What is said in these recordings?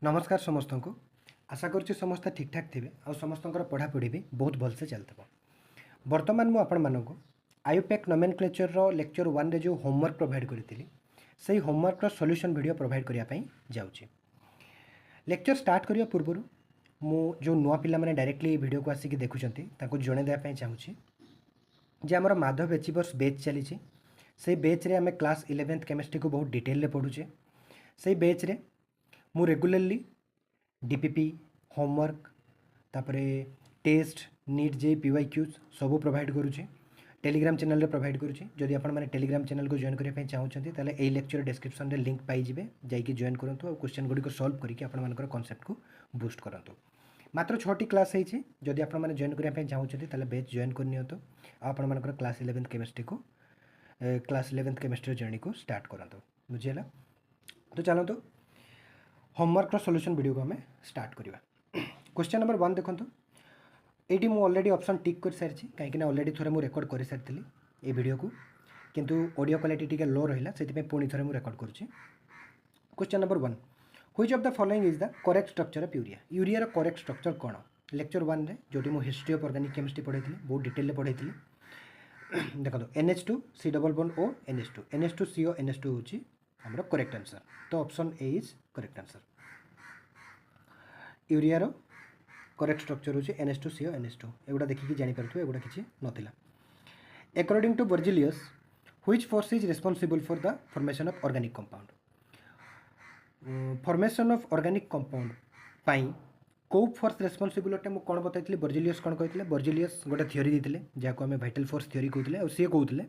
नमस्कार समस्त को आशा करुच्ची समस्त ठीक ठाक थे आ समस्त पढ़ापढ़ी भी बहुत भलसे चलता बर्तमान मुझे आपण मानक आयुपेक नोमेनक्लेचर लेक्चर 1 रे जो होमवर्क प्रोवाइड करी से होमवर्क सॉल्यूशन वीडियो प्रोवाइड करने जाऊँगी। लेक्चर स्टार्ट करने पूर्व मु जो नुआ पिला माने डायरेक्टली वीडियो को आसिक देखुंत जन देवाई चाहूँगी जे आमर माधव एचिवर्स बेच चली से बेच रे आम क्लास 11th केमिस्ट्री को बहुत डिटेल पढ़ुचे से बेच रे मु रेगुलरली डीपीपी होमवर्क तापरे टेस्ट नीट जे पीवाईक्यूज सब प्रोवाइड करुचे टेलीग्राम चैनल रे प्रोवाइड करुचे। जदि आपण माने टेलीग्राम चैनल को जॉइन करने चाहूँगी ताले एई लेक्चर डिस्क्रिप्शन रे लिंक पाइबे जाइए जॉइन करूँ और क्वेश्चन गुड़ी को सॉल्व करके आपण मानकर कॉन्सेप्ट को बूस्ट करूँ। मात्र 6टी क्लास है जदि आपण माने जॉइन करने चाहूँगी ताले बैच जॉइन करनी तो आपण मानकर क्लास 11th केमिस्ट्री को क्लास 11th केमिस्ट्री जर्नी को स्टार्ट करते बुझीगला। तो चलते होमवर्क सॉल्यूशन वीडियो को हमें स्टार्ट करवा। क्वेश्चन नंबर 1 देखो ये मुझे ऑलरेडी ऑप्शन टिक कर सारी कहीं ऑलरेडी थोड़े मुझे रेकर्ड कर सारी ये वीडियो को किंतु ऑडियो क्वालिटी टी लो रहा से पुणी थे मुझे रेकर्ड करुँचे। Question number 1 which of the following is the correct structure of urea. Urea correct structure कौन लेक्चर 1 रे जो मुझे हिस्ट्री ऑफ ऑर्गेनिक केमिस्ट्री पढ़ाई बहुत डिटेल पढ़ाई देखो NH2 C double bond O NH2 CO NH2 हूँ आमर करेक्ट आंसर। तो option A is correct answer. Urea रो करेक्ट स्ट्रक्चर हूँ NH2CO NH2 एगुड़ा देखिए जापर एगुड़ा किसी नाला। According to Berzelius which force is responsible for the formation of organic compound. Formation of organic compound पाई कौ फोर्स रेस्पॉन्सिबल अटे मुझे कौन बताई बर्जिलियस कौन कहते बर्जिलियस गोटे थ्योरी देते जहाँ आम वाइटल फोर्स थ्योरी कहते और सी कहते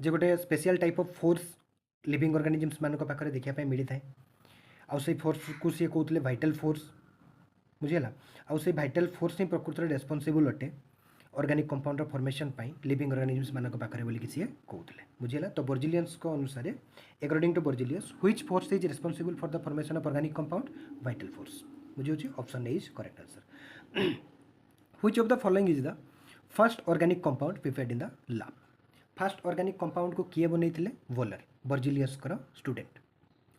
जे गोटे special type of force living organisms मान पाखे देखा मिलता है आउ से फोर्स को सी कहते वाइटल फोर्स बुझीगला। आउ से वाइटल फोर्स ही प्रकृत में रेस्पॉन्सिबल अटे ऑर्गेनिक कंपाउंड फॉर्मेशन पाई लिविंग ऑर्गेनिजम्स मान पाखे बोली सी कहते बुझीगला। तो बर्जिलियस को अनुसार according to Berzelius which force is responsible for the formation of organic compound vital force बुझे option A is correct answer. Which of the following is the first organic compound prepared in the lab. First organic compound को किए बनई Wohler Berzelius student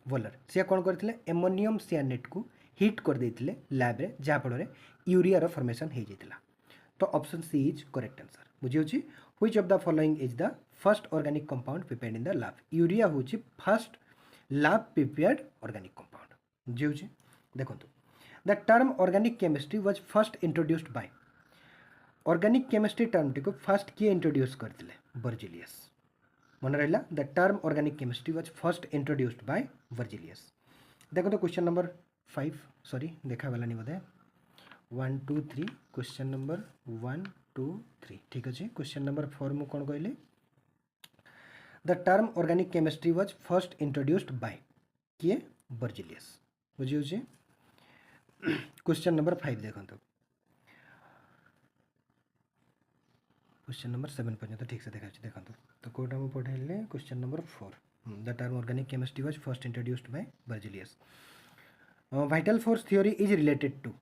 Wohler सी कौन करते ammonium सियानेट को hit कर देते लैब रे जहाँफल यूरिया फॉर्मेशन हो जाता। तो option C is correct answer बुझे which of the following is the first organic compound prepared in the lab. Urea हूँ first lab prepared organic compound बुझे। देखो the term organic chemistry was first introduced by. Organic chemistry term टी को first किए introduce करते Berzelius मन रहा। The term organic chemistry was first introduced by Berzelius. देखो तो क्वेश्चन नंबर 5 सॉरी देखा गलानी बोधे 1 2 3 क्वेश्चन नंबर 1 2 3 ठीक अच्छे। क्वेश्चन नंबर 4 मु कौन कहले the term organic chemistry was first introduced bye किए बर्जिलियस बुझे। क्वेश्चन नंबर 5 देखो क्वेश्चन नंबर 7 पर्यंत ठीक से देखा देखो तो कौटा मुझे पढ़ाइले question number 4 the term organic chemistry was first introduced by Berzelius. Vital force theory is related to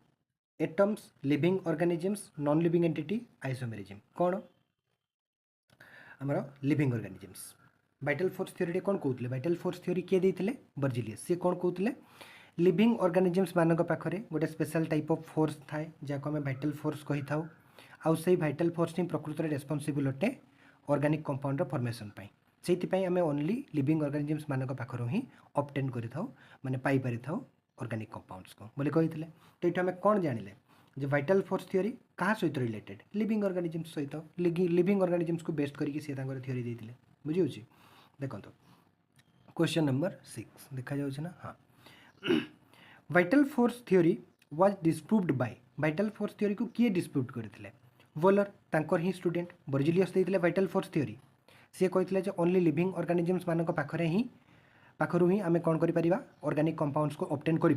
atoms living organisms non living entity isomerism कौन आमर living organisms. Vital force theory कौन कहते वाइटल फोर्स थ्योरी किए देते Berzelius सी कौन कहते living organisms मान पाखे गोटे स्पेशल टाइप ऑफ फोर्स थाए जहाँ आम वाइटल फोर्स कही था आउ से वाइटल फोर्स ही प्रकृत में रेस्पॉन्सिबल अटे ऑर्गेनिक कंपाउंड फॉर्मेशन पाई से आम ओनली लिविंग ऑर्गेनिजम्स मान पाखर ही ऑब्टेन कर माने पाई पारि था ऑर्गेनिक कंपाउंड्स को बोले कही। तो ये आम कौन जानिले जे वाइटल फोर्स थ्योरी क्या सहित रिलेटेड लिविंग ऑर्गेनिजम्स सहित लिविंग ऑर्गेनिजम्स को बेस्ट करके सी थ्योरी देते बुझे। देखो क्वेश्चन नंबर 6 देखा जाऊँ ना हाँ vital force theory was disproved by. Vital force theory को किए डिस्प्रूव करते वोलर तांकर ही स्टूडेंट बर्जिलियस देते वाइटल फोर्स थ्योरी सी कहते ओनली लिविंग ऑर्गेनिजम्स मान पाखरे ही पाखरु ही आम कौन कर ऑर्गेनिक कंपाउंड्स को ऑब्टेन कर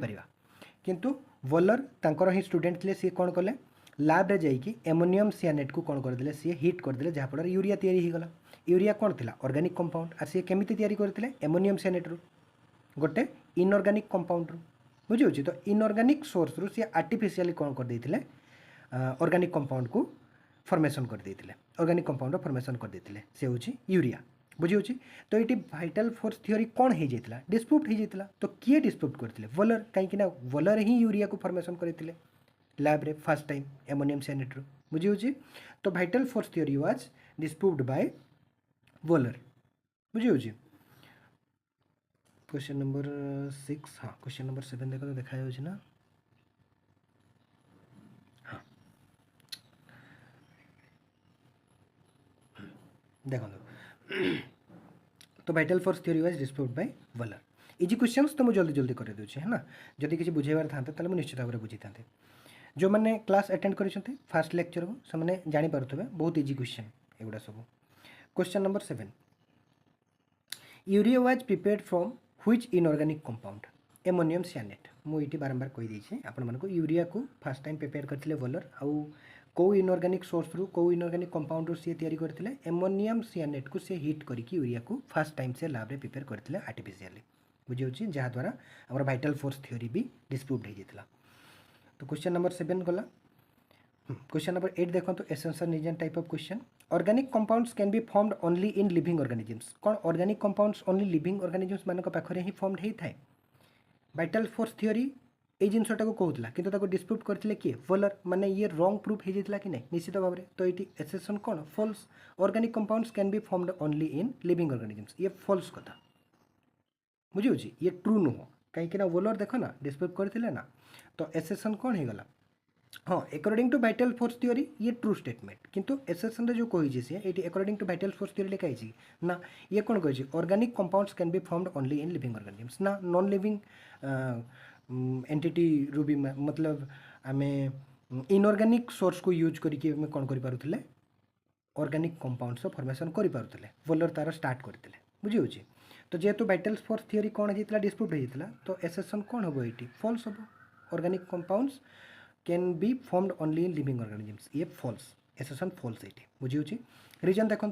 किंतु वोलर तांकर ही स्टूडेंट थे सी कौन कले लैब रे जाइए एमोनियम सियानेट को कौन करदे सी हिट करदे जहाँफल यूरिया तैयारी होगला। यूरिया कौन थी ऑर्गेनिक कंपाउंड आर सी केमिति तैयारी करते एमोनियम सियानेट रू गोटे इनऑर्गेनिक कंपाउंड रू बुझे। तो इनऑर्गेनिक सोर्स रू सी आर्टिफिशियली कौन कर देते ऑर्गेनिक कंपाउंड को फॉर्मेशन कर देते ऑर्गेनिक कंपाउंड फॉर्मेशन कर देते से हूँ यूरिया। बुझी तो ये भाइटाल फोर्स थ्योरी कौन हो जाता डिस्प्रूव हो जाता तो किए डिस्प्रूव करते वॉलर कहीं वॉलर ही यूरिया को फॉर्मेशन करते लैब रे फर्स्ट टाइम एमोनियम साइनेट रू बुझी तो vital force theory was disproved by Wohler बुझी क्वेश्चन नंबर 6 हाँ क्वेश्चन नंबर 7 देखो तो देखा ना हाँ देखो तो vital force theory was disproved by Wohler easy questions तो मुझे जल्दी जल्दी कर दूँ है ना जदि किसी बुझेबार था मुझे निश्चित भाव में बुझी था जो मैंने क्लास अटेंड कर फास्ट लेक्चर को से जानीपे बहुत इजी क्वेश्चन एगुड़ा सब question number 7 urea was prepared from which inorganic compound ammonium cyanate मुझे बारंबार कहीदे आपको यूरिया को फास्ट टाइम प्रिपेयर करते वॉलर आउ कौ इनऑर्गेनिक सोर्स रू कौ इनऑर्गेनिक कंपाउंड रू सी तैयारी करते एमोनियम साइनेट को सी हिट करके यूरिया को फास्ट टाइम से लैब रे प्रिपेयर करते आर्टिफिशियली बुझे जहाँद्वारा आम भाइटाल फोर्स थ्योरी भी डिस्प्रूव्ड हो जाता तो क्वेश्चन नंबर 7 गला क्वेश्चन नंबर 8 देखो तो essential reason type of question organic compounds can be formed only in living organisms कौन organic compounds only living organisms मान पाखे ही फॉर्म्ड होता है भाइटाल फोर्स थ्योरी ये जिनटा को कहला कि डिस्प्रूव करते किए वॉलर माने ये रॉन्ग प्रूफ हो जाता कि नहीं निश्चित भाव में तो ये एसेसन कौन false organic compounds can be formed only in living organisms ये फॉल्स कथा बुझे ये ट्रू नुह कहीं वॉलर देख ना डिस्प्रूव करते ना तो एसेसन कौन हो गला हाँ according to vital force theory ये ट्रू स्टेटमेंट किंतु एसेसन जो कही सी ये according to vital force theory लिखाई ना ये कौन कही organic compounds can be formed only in living organisms ना नॉन लिविंग एंटिटी रू भी मतलब आम इनऑर्गेनिक सोर्स को यूज करके कौन करें ऑर्गेनिक कंपाउंड्स फॉर्मेशन करें वॉलर तार स्टार्ट करते बुझे तो जेहेतु भाइटाल फोर्स थ्योरी कौन होता डिस्प्रूव होता तो एसेसन कौन हम ये फॉल्स हम organic compounds can be formed only in living organisms ये फॉल्स एसेसन फॉल्स ये बुझे रीजन देखो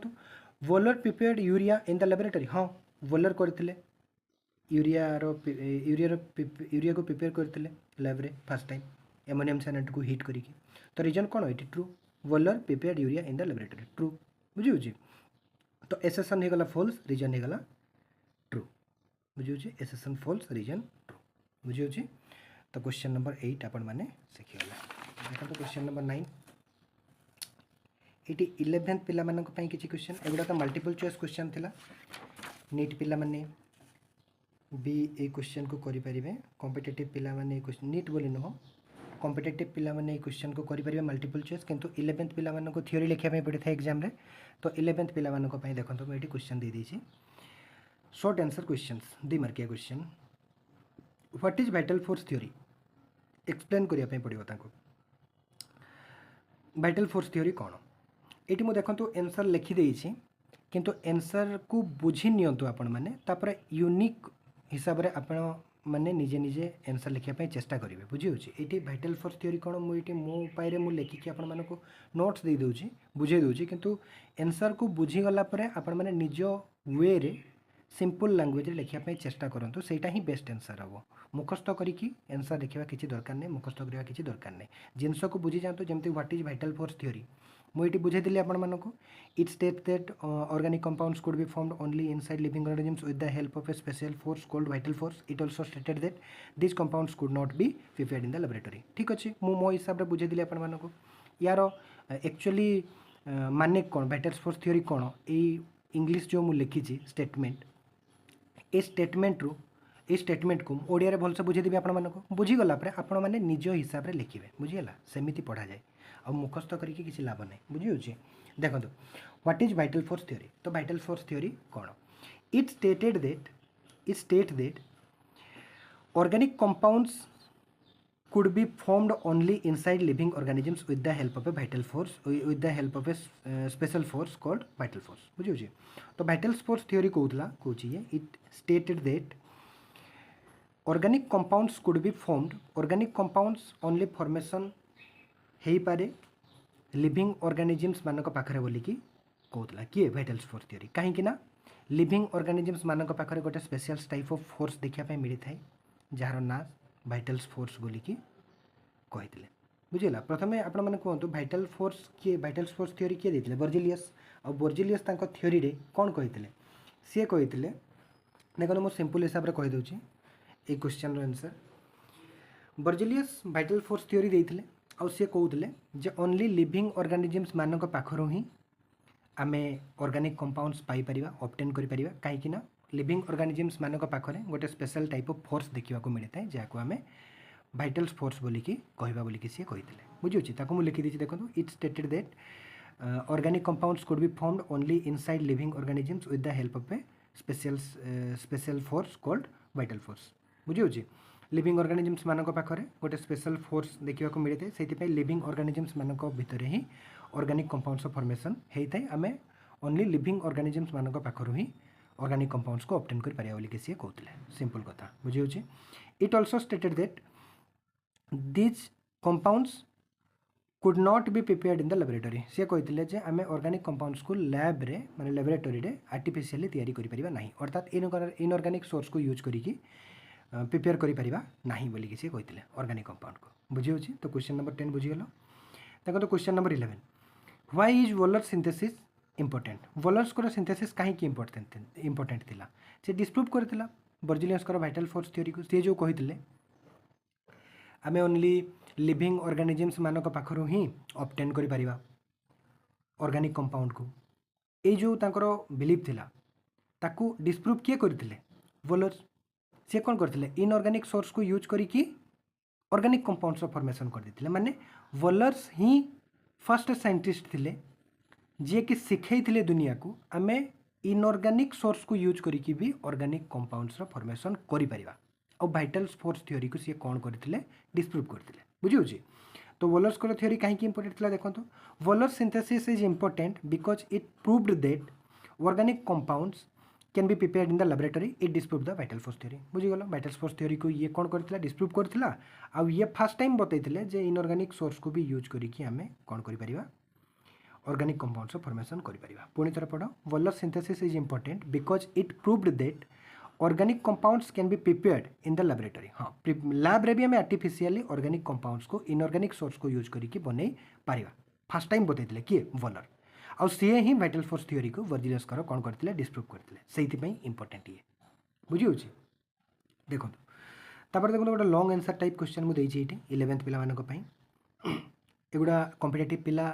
Waller prepared urea in the laboratory हाँ वॉलर करते यूरिया को प्रिपेयर करते लैब रे फर्स्ट टाइम एमोनियम साइनेट को हिट करके तो रीजन कौन ये true Waller prepared urea in the laboratory true बुझे तो एसेसन हो गला फॉल्स रीजन हो गला ट्रू बुझे एसेसन फॉल्स रीजन ट्रू बुझे तो क्वेश्चन नंबर 8 आपण मैंने शिखिगला देखो क्वेश्चन नंबर 9 ये 11th पिला किसी क्वेश्चन एगुड़ा तो मल्टीपल चॉइस क्वेश्चन थिला नीट पिला माने भी ये क्वेश्चन को करें कॉम्पिटिटिव पिला माने क्वेश्चन नीट बोली नुह कॉम्पिटिटिव पिला माने क्वेश्चन को करें मल्टीपल चॉइस किंतु 11th पिला को थ्योरी लिखा पड़ता है एग्जाम रे तो 11th पिला देखो मुझे क्वेश्चन दे देछि शॉर्ट आंसर क्वेश्चंस 2 मार्किया question what is vital force theory explain करने पड़ो भाइटाल फोर्स थ्योरी कौन ये मुझे देखो आंसर लिखिदे किंतु आंसर को बुझी नियंतु आपण मैंने तापर यूनिक हिसाब से आपण मैंने निजे निजे आंसर लिखापी चेष्टा करेंगे बुझे ये भाइटाल फोर्स थ्योरी कौन मुझे मो पाए मुझे लिखिकी आपण मानक नोट्स दे दूँ बुझे दूँ किंतु आंसर को बुझीगला आपण मैंने निज वे रे सिंपल लैंग्वेज लिखापी चेष्टा करूँ सेटा ही बेस्ट आंसर हम मुखस्त करके आंसर लिखा किसी दरकार नहीं मुखस्त करवा किसी दरकार नहीं जिनस को बुझी जातु जमी what is vital force theory मुझे बुझेदी आपको it state that organic compounds could be formed only inside living organisms with the help of A special force called vital force it also stated that this compounds could not be prepared in the laboratory ठीक अच्छे मो हिसाब से बुझेदी आपको यार actually माने कौन vital force theory कौन ये इंग्लिश जो मुझे लिखी स्टेटमेंट ए स्टेटमेंट को ओडिया भलसे बुझेदेवी आपको बुझीगला आपण मैंने निज हिसाब से लिखे बुझीगला सेमती पढ़ा जाए आ मुखस्त करके किसी लाभ नहीं बुझे देखो what is vital force theory तो भाइटाल फोर्स थ्योरी कौन it state that organic compounds could be formed only inside living organisms with the help of a vital force with the help of a special force called vital force बुझे तो vital force theory कहूँ ये it stated that organic compounds could be formed organic compounds only formation हो पारे living organisms मानक पाखरे बोलिकी कहूला किए vital force theory कहीं ना लिविंग ऑर्गेनिजम्स मानक पाखरे गोटे स्पेशल टाइप ऑफ फोर्स देखा मिलता है जार ना भाइटाल फोर्स बोलिकी कहते बुझेगा प्रथम आपण मैंने कहतु भाइटाल फोर्स थ्योरी किए देते बर्जिलियस और बर्जिलियस थ्योरी रे कौन कहते सी कही देखो मुझे सिंपल हिसाब से कहीदे ये question answer Berzelius vital force theory देते आउ सी कहते जे ओनली लिविंग ऑर्गेनिजम्स मानक पाखर ही आमे ऑर्गेनिक कंपाउंड्स पाई परिबा ऑब्टेन करि परिबा कहीं ना लिविंग ऑर्गेनिजम्स मानक पाखरे गोटे स्पेशल टाइप ऑफ फोर्स देखा मिलता है जहाँ आम भाइटल्स फोर्स बोलिकी कहवा बोलिकी सी कहते बुझे ताको मुझे लिखी देखो it stated that organic compounds could be formed only inside living organisms with the help of A special force called vital force बुझे लिविंग ऑर्गेनिजम्स मानक पाखरे गोटे स्पेशल फोर्स देखा मिलता है से लिविंग ऑर्गेनिजम्स मानक भितर ही ऑर्गेनिक कंपाउंड्स फॉर्मेशन होता है आम ओनली लिविंग ऑर्गेनिजम्स मानक पाखर ही ऑर्गेनिक कंपाउंड्स को ऑब्टेन कर पारिबा बोलिकी सी कहते सिंपल कथा बुझे it also stated that these compounds could not be prepared in the laboratory सी कहते हैं आम ऑर्गेनिक कंपाउंड्स को लैब रे माने लैबोरेटरी रे आर्टिफिशियली तैयारी करि परिबा नहीं अर्थात इनऑर्गेनिक सोर्स को यूज करिकी प्रिपेयर करि परिबा नहीं बोलिकी सी कहते ऑर्गेनिक कंपाउंड को बुझे तो क्वेश्चन नंबर 10 बुझीगल देखो तो question number 11 why is Wohler synthesis important Wohler's को सिंथेसिस कहीं इंपोर्टेंट थिला से डिस्प्रूव करथिला बर्जिलियस को भाइटल फोर्स थ्योरी को सी जो कहते आमे ओनली लिविंग ऑर्गेनिजम्स मानक पाखर ही ऑब्टेन करि परिबा ऑर्गेनिक कंपाउंड को ये जो तांकर बिलीव थिला ताकू डिस्प्रूव किए करथिले वॉलर्स से कौन करथिले इनऑर्गेनिक सोर्स को यूज करिकी ऑर्गेनिक कंपाउंड्स फॉर्मेशन कर देथिले माने वॉलर्स ही फर्स्ट साइंटिस्ट थिले जे कि शिखैथिले दुनिया को आमे इनऑर्गेनिक सोर्स को यूज करिकी भी ऑर्गेनिक कंपाउंड्स फॉर्मेशन करि परिबा और भाइटल्स फोर्स थ्योरी को सी कौन करथिले डिस्प्रूव करथिले बुझिउछि तो वॉलर्स को थ्योरी कहीं इंपोर्टेंट थिला देखंतु Wohler synthesis is important because it proved that organic compounds can be prepared in the laboratory it disprove the vital force theory बुझीगल भाइटल फोर्स थ्योरी को ये कौन करथिला डिस्प्रूव करथिला आ ये फर्स्ट टाइम बतैथिले जे इनऑर्गेनिक सोर्स को भी यूज करिकी आमे कौन करि परिबा ऑर्गेनिक कंपाउंड्स फॉर्मेशन करि परिबा पुणी थर पढ़ Waller synthesis is important because it proved that organic compounds can be prepared in the laboratory हाँ लैब रे भी आम आर्टिफिशियली ऑर्गेनिक कंपाउंड्स को इनऑर्गेनिक सोर्स को यूज करके बनै पारिबा फर्स्ट टाइम बतैथिले किए वॉलर आउ सी ही भाइटल फोर्स थ्योरी को बर्जिलियस कौन करथिले डिस्प्रूव करथिले सेइथिपई इंपोर्टेंट ये बुझिउछि देखो तापर देखो गोटे लॉन्ग आंसर टाइप क्वेश्चन मु देइछि एठी 11th पिला मानक पई एगुडा कॉम्पिटिटिव पिला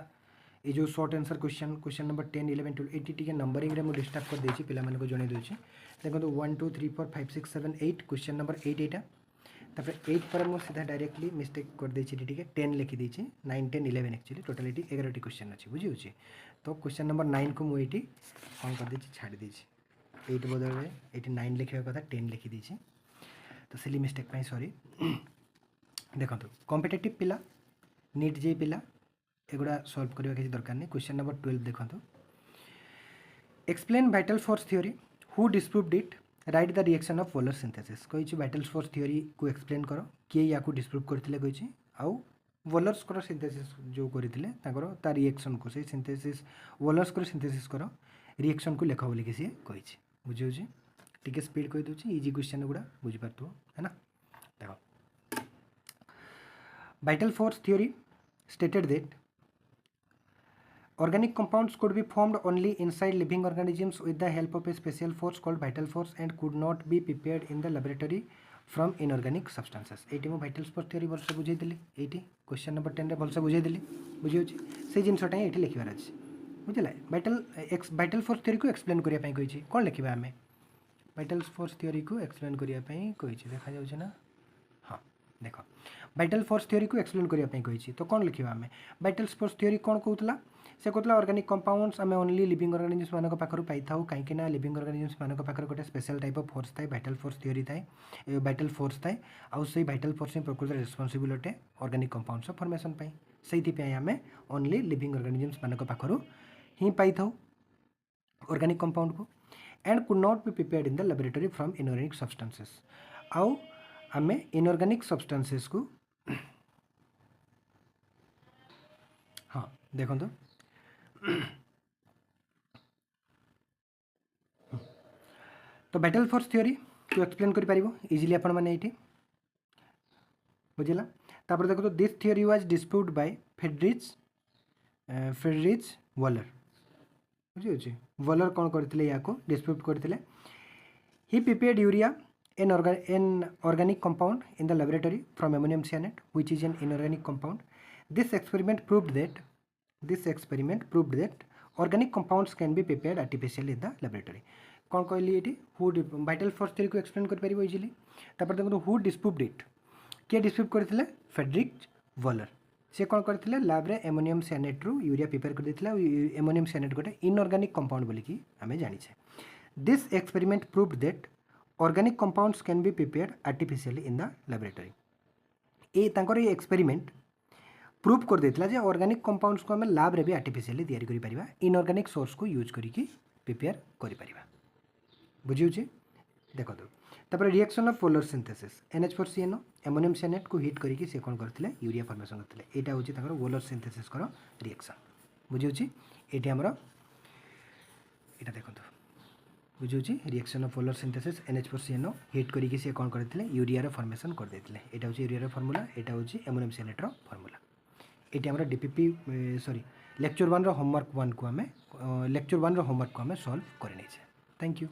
ये जो short answer question number 10 11 12 eighty T numbering रे मु डिस्टर्ब कर देछि पिला मानको जणे देछि देखो 1 2 3 4 5 6 7 8 क्वेश्चन नंबर 8 एटा तापर 8 पर मु सीधा डायरेक्टली मिस्टेक कर देछि ठीक 10 लिखि देछि 9 10 11 एक्चुअली टोटलिटी 11 टी क्वेश्चन अछि बुझिउछि तो क्वेश्चन नंबर 9 को मु एटी कौन कर देछि छाड़ देछि 8 बदल रे एटी 9 लिखिबा कथा 10 लिखि देछि तो सिली मिस्टेक पाई सॉरी देखो कॉम्पिटिटिव पिला नीट जे पिला एगुड़ा सॉल्व करवा किसी दरकार नहीं क्वेश्चन नंबर 12 देखो explain vital force theory who disproved it right the reaction of Waller synthesis कही भाइटल फोर्स थ्योरी को एक्सप्लेन करो किए या डिस्प्रूव करते कही आउ वॉलर्स को सिंथेसिस जो करते ता रिएक्शन को से सिंथेसिस वॉलर्स को सिंथेसिस करो रिएक्शन को लेख बोलिक सी कही बुझे टी स्पीड कही दूसरी इजी क्वेश्चन गुड़ा बुझीपार है ना देखो vital force theory stated that organic compounds could be formed only inside living organisms with the help of a special force called vital force and could not be prepared in the laboratory from inorganic substances eighty मो vital force theory वर्ष बुझे दिली eighty question number 10 रे वर्ष बुझे दिली बुझी होची से जिनसटा एटी लिखिबार अछि बुझला vital force theory को एक्सप्लेन करिया पई कहिछि कोन लिखिबा हमें vital force theory को एक्सप्लेन करिया पई कहिछि देखा जाउ छै ना हां देखो vital force theory को एक्सप्लेन करिया पई कहिछि तो कोन लिखिबा हमें vital force theory कोन कहउतला से कहला ऑर्गेनिक कंपाउंड्स आम ओनली लिविंग ऑर्गेनिजम्स मानक पाखर पाई था कहीं लिविंग ऑर्गेनिजम्स मानक पाखर गोटे स्पेशल टाइप ऑफ फोर्स थाए भाइटल फोर्स थ्योरी थाए भाइटल फोर्स थाए आउ से भाइटल फोर्स ही प्रकृत रेस्पॉन्सिबल अटे ऑर्गेनिक कंपाउंड्स फॉर्मेशन पाई से आम ओनली लिविंग ऑर्गेनिजम्स मानक पाखर ही पाई था ऑर्गेनिक कंपाउंड को and could not be prepared in the laboratory from inorganic substances आउ आम इनऑर्गेनिक सब्सटेंसेस को हाँ देखो तो भाइटल फोर्स थ्योरी को एक्सप्लेन कर पारिबो इजीली आपण माने एठी बुझिला तापर देखो तो this theory was disproved by Friedrich Wohler बुझे वॉलर कौन करते या डिस्प्यूट करते ही prepared urea an organic compound in the laboratory from ammonium cyanide which is an inorganic compound. This experiment proved that organic compounds can be prepared artificially in the laboratory. कौन कहली ये who vital force theory को explain कर पारिबो easily तापर देखो who disproved it किए disprove करथिले Frederick Waller से कौन करथिले लैब रे एमोनियम साइनेट रु यूरिया प्रिपेयर कर देथिला एमोनियम साइनेट गोटे इनऑर्गेनिक कंपाउंड बोली कि आमे जानि छे this experiment proved that organic compounds can be prepared artificially in the laboratory. ये तांकर ये एक्सपेरिमेंट प्रूव कर देथिला जे ऑर्गेनिक कंपाउंड्स को हमें लैब रे भी आर्टिफिशियली तैयारी करि परिबा इनऑर्गेनिक सोर्स को यूज करिकि प्रिपेयर करि परिबा बुझिउ जे देखो तो तापर reaction of Wohler synthesis NH4CnO ammonium cyanate को हीट करिकि से कोन करथिले यूरिया फॉर्मेशन करथिले एटा होची तांकर पोलर सिंथेसिस करो रिएक्शन बुझिउ जे एटी हमरो एटा देखो तो बुझे reaction of Wohler synthesis NH4CnO heat करिकि से कौन करते यूरिया फॉर्मेशन कर देते यहाँ हूँ यूरिया फॉर्मूला यहाँ हूँ एमोनियम साइनेट फॉर्मूला ये आम DPP सॉरी लेक्चर 1 होमवर्क 1 को आम लेक्चर 1 होमवर्क को आम सॉल्व कर थैंक यू।